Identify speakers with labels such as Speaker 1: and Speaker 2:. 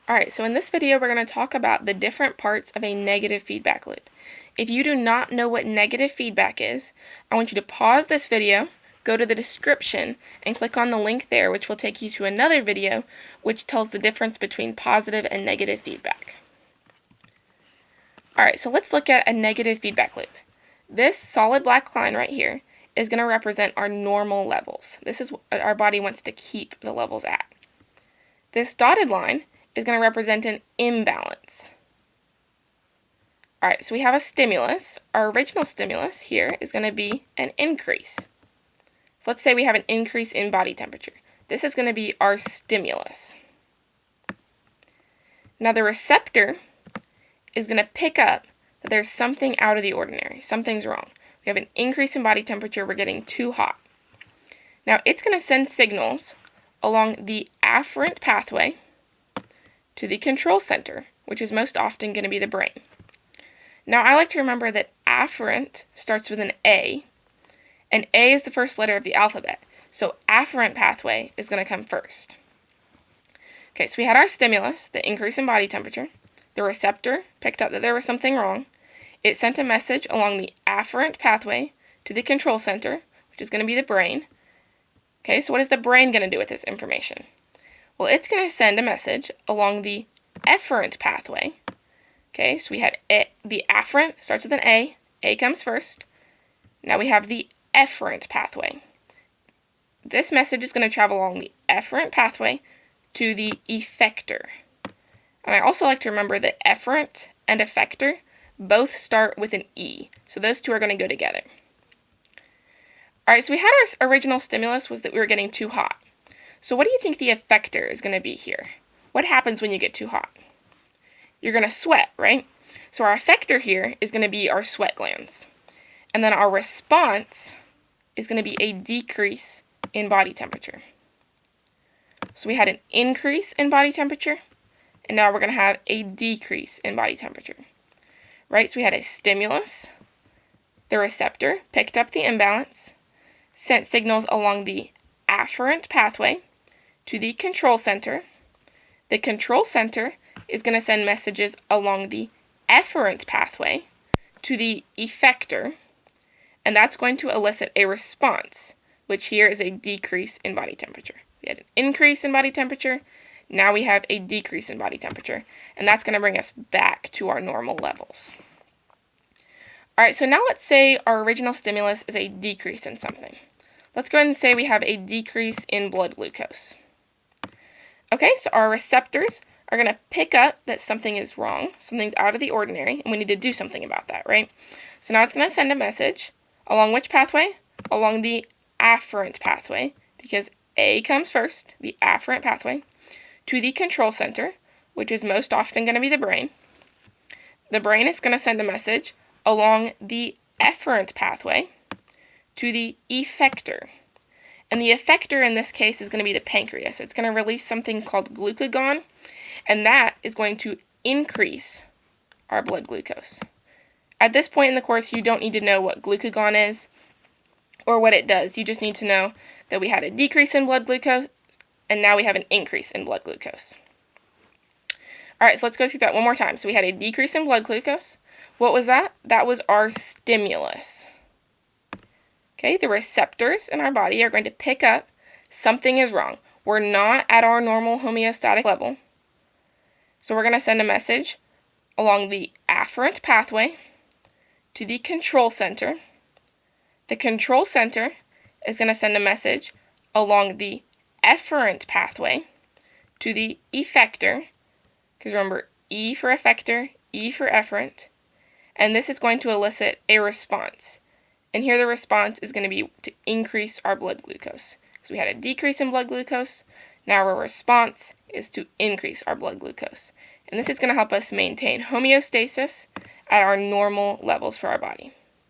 Speaker 1: Alright, so in this video we're going to talk about the different parts of a negative feedback loop. If you do not know what negative feedback is, I want you to pause this video, go to the description, and click on the link there, which will take you to another video which tells the difference between positive and negative feedback. Alright, so let's look at a negative feedback loop. This solid black line right here is going to represent our normal levels. This is what our body wants to keep the levels at. This dotted line is going to represent an imbalance. Alright, so we have a stimulus. Our original stimulus here is going to be an increase. So let's say we have an increase in body temperature. This is going to be our stimulus. Now the receptor is going to pick up that there's something out of the ordinary. Something's wrong. We have an increase in body temperature. We're getting too hot. Now it's going to send signals along the afferent pathway to the control center, which is most often going to be the brain. Now I like to remember that afferent starts with an A, and A is the first letter of the alphabet, so afferent pathway is going to come first. Okay, so we had our stimulus, the increase in body temperature. The receptor picked up that there was something wrong. It sent a message along the afferent pathway to the control center, which is going to be the brain. Okay, so what is the brain going to do with this information? Well, it's going to send a message along the efferent pathway. Okay, so we had the afferent starts with an A comes first. Now we have the efferent pathway. This message is going to travel along the efferent pathway to the effector. And I also like to remember that efferent and effector both start with an E, so those two are going to go together. Alright, so we had our original stimulus was that we were getting too hot. So what do you think the effector is going to be here? What happens when you get too hot? You're going to sweat, right? So our effector here is going to be our sweat glands. And then our response is going to be a decrease in body temperature. So we had an increase in body temperature, and now we're going to have a decrease in body temperature. Right? So we had a stimulus. The receptor picked up the imbalance, sent signals along the afferent pathway to the control center. The control center is going to send messages along the efferent pathway to the effector, and that's going to elicit a response, which here is a decrease in body temperature. We had an increase in body temperature, now we have a decrease in body temperature, and that's going to bring us back to our normal levels. Alright, so now let's say our original stimulus is a decrease in something. Let's go ahead and say we have a decrease in blood glucose. Okay, so our receptors are going to pick up that something is wrong, something's out of the ordinary, and we need to do something about that, right? So now it's going to send a message along which pathway? Along the afferent pathway, because A comes first, the afferent pathway, to the control center, which is most often going to be the brain. The brain is going to send a message along the efferent pathway to the effector. And the effector in this case is going to be the pancreas. It's going to release something called glucagon, and that is going to increase our blood glucose. At this point in the course, you don't need to know what glucagon is or what it does. You just need to know that we had a decrease in blood glucose, and now we have an increase in blood glucose. Alright, so let's go through that one more time. So we had a decrease in blood glucose. What was that? That was our stimulus. Okay, the receptors in our body are going to pick up something is wrong. We're not at our normal homeostatic level. So we're going to send a message along the afferent pathway to the control center. The control center is going to send a message along the efferent pathway to the effector. Because remember, E for effector, E for efferent. And this is going to elicit a response. And here the response is going to be to increase our blood glucose. So we had a decrease in blood glucose. Now our response is to increase our blood glucose. And this is going to help us maintain homeostasis at our normal levels for our body.